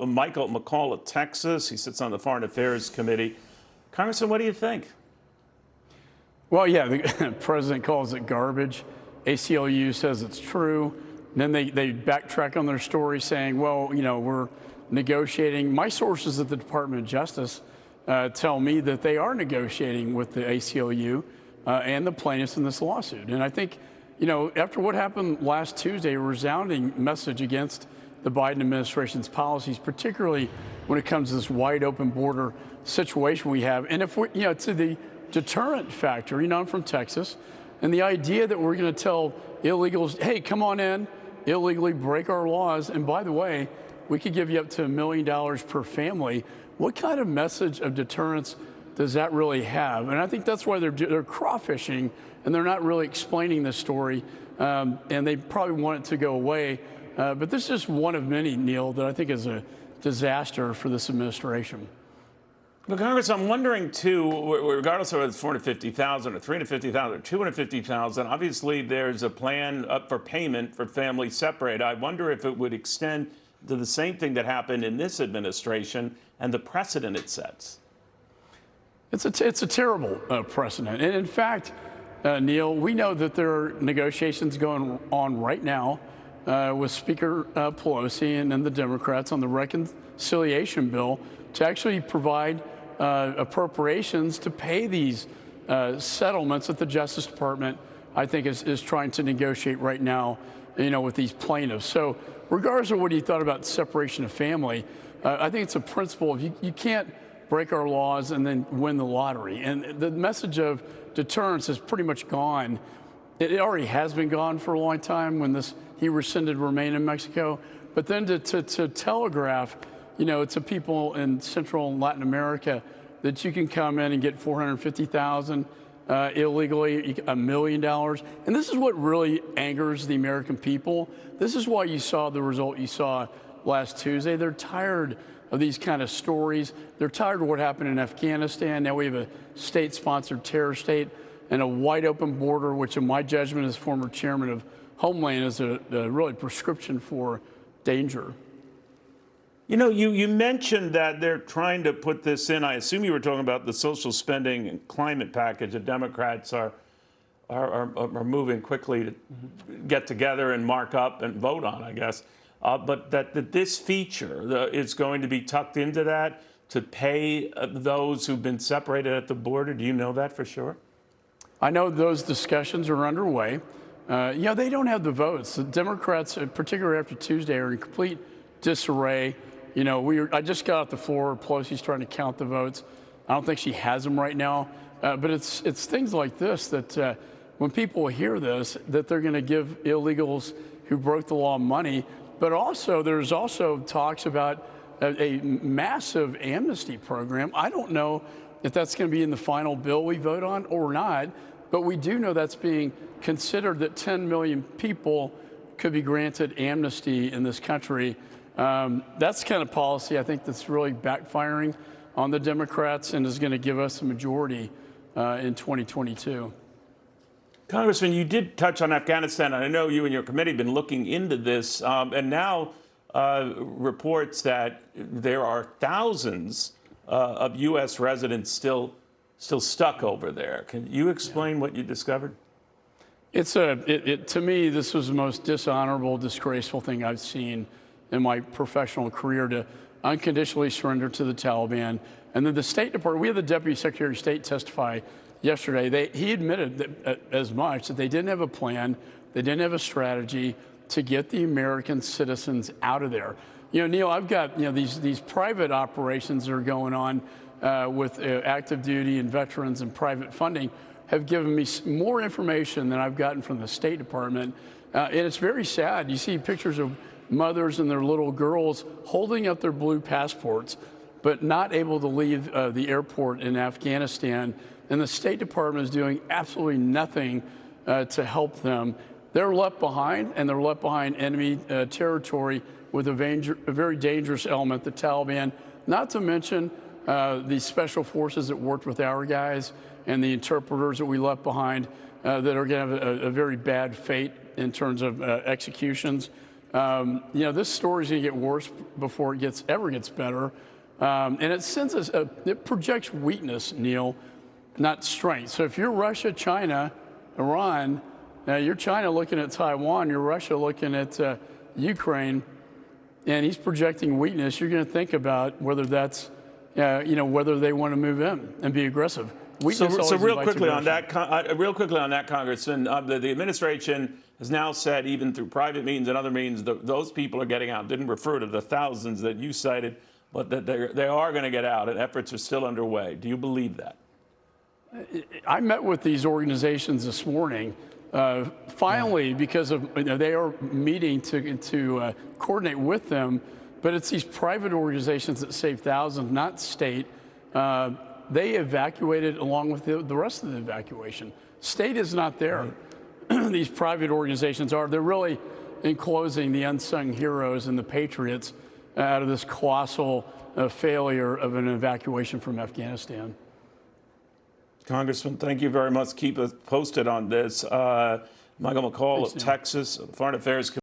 Michael McCaul of Texas. He sits on the Foreign Affairs Committee. Congressman, what do you think? Well, yeah, the president calls it garbage. ACLU says it's true. Then they backtrack on their story saying, well, you know, we're negotiating. My sources at the Department of Justice tell me that they are negotiating with the ACLU and the plaintiffs in this lawsuit. And I think, you know, after what happened last Tuesday, a resounding message against the Biden administration's policies, particularly when it comes to this wide open border situation we have. And if we, you know, to the deterrent factor, you know, I'm from Texas, and the idea that we're going to tell illegals, hey, come on in, illegally break our laws, and by the way, we could give you up to $1 million per family. What kind of message of deterrence does that really have? And I think that's why they're crawfishing, and they're not really explaining the story, and they probably want it to go away. But this is just one of many, Neil, that I think is a disaster for this administration. Well, Congress, I'm wondering, too, regardless of whether it's 450,000 or 350,000 or 250,000, obviously there's a plan up for payment for families separated. I wonder if it would extend to the same thing that happened in this administration and the precedent it sets. It's a terrible precedent. And in fact, Neil, we know that there are negotiations going on right now with Speaker Pelosi and the Democrats on the reconciliation bill to actually provide appropriations to pay these settlements that the Justice Department, I think, is trying to negotiate right now, you know, with these plaintiffs. So regardless of what you thought about separation of family, I think it's a principle of you can't break our laws and then win the lottery. And the message of deterrence is pretty much gone. It already has been gone for a long time when he rescinded Remain in Mexico. But then to telegraph, you know, to people in Central and Latin America that you can come in and get $450,000 illegally, $1 million. And this is what really angers the American people. This is why you saw the result you saw last Tuesday. They're tired of these kind of stories. They're tired of what happened in Afghanistan. Now we have a state-sponsored terror state and a wide open border, which in my judgment as former chairman of Homeland is a really prescription for danger. You know, you mentioned that they're trying to put this in. I assume you were talking about the social spending and climate package that Democrats are moving quickly to get together and mark up and vote on, I guess. But that this feature is going to be tucked into that to pay those who've been separated at the border. Do you know that for sure? I know those discussions are underway. You know, they don't have the votes. The Democrats, particularly after Tuesday, are in complete disarray. You know, I just got off the floor. Pelosi's trying to count the votes. I don't think she has them right now. But it's things like this that when people hear this, that they're going to give illegals who broke the law money. But also, there's also talks about a massive amnesty program. I don't know if that's going to be in the final bill we vote on or not. But we do know that's being considered, that 10 million people could be granted amnesty in this country. That's the kind of policy I think that's really backfiring on the Democrats and is going to give us a majority in 2022. Congressman, you did touch on Afghanistan, and I know you and your committee have been looking into this, and now reports that there are thousands of U.S. residents still stuck over there. Can you explain what you discovered? To me, this was the most dishonorable, disgraceful thing I've seen in my professional career, to unconditionally surrender to the Taliban. And then the State Department, we had the Deputy Secretary of State testify yesterday. He admitted that, as much, that they didn't have a plan, they didn't have a strategy to get the American citizens out of there. You know, Neil, I've got, you know, these private operations that are going on with active duty and veterans and private funding have given me more information than I've gotten from the State Department. And it's very sad. You see pictures of mothers and their little girls holding up their blue passports, but not able to leave the airport in Afghanistan. And the State Department is doing absolutely nothing to help them. They're left behind, and they're left behind enemy territory with a very dangerous element, the Taliban, not to mention the special forces that worked with our guys and the interpreters that we left behind that are going to have a very bad fate in terms of executions. You know, this story is going to get worse before it ever gets better. And it sends us, it projects weakness, Neil, not strength. So if you're Russia, China, Iran, you're China looking at Taiwan, you're Russia looking at Ukraine, and he's projecting weakness, you're going to think about whether that's, you know, whether they want to move in and be aggressive. So real quickly on that, Congressman, the administration has now said, even through private means and other means, those people are getting out. Didn't refer to the thousands that you cited, but that they are going to get out, and efforts are still underway. Do you believe that? I met with these organizations this morning. Finally, because of, you know, they are meeting to coordinate with them, but it's these private organizations that save thousands, not state. They evacuated along with the rest of the evacuation. State is not there. Right. These private organizations are. They're really enclosing the unsung heroes and the patriots out of this colossal failure of an evacuation from Afghanistan. Congressman, thank you very much. Keep us posted on this. Michael McCaul of Texas, Foreign Affairs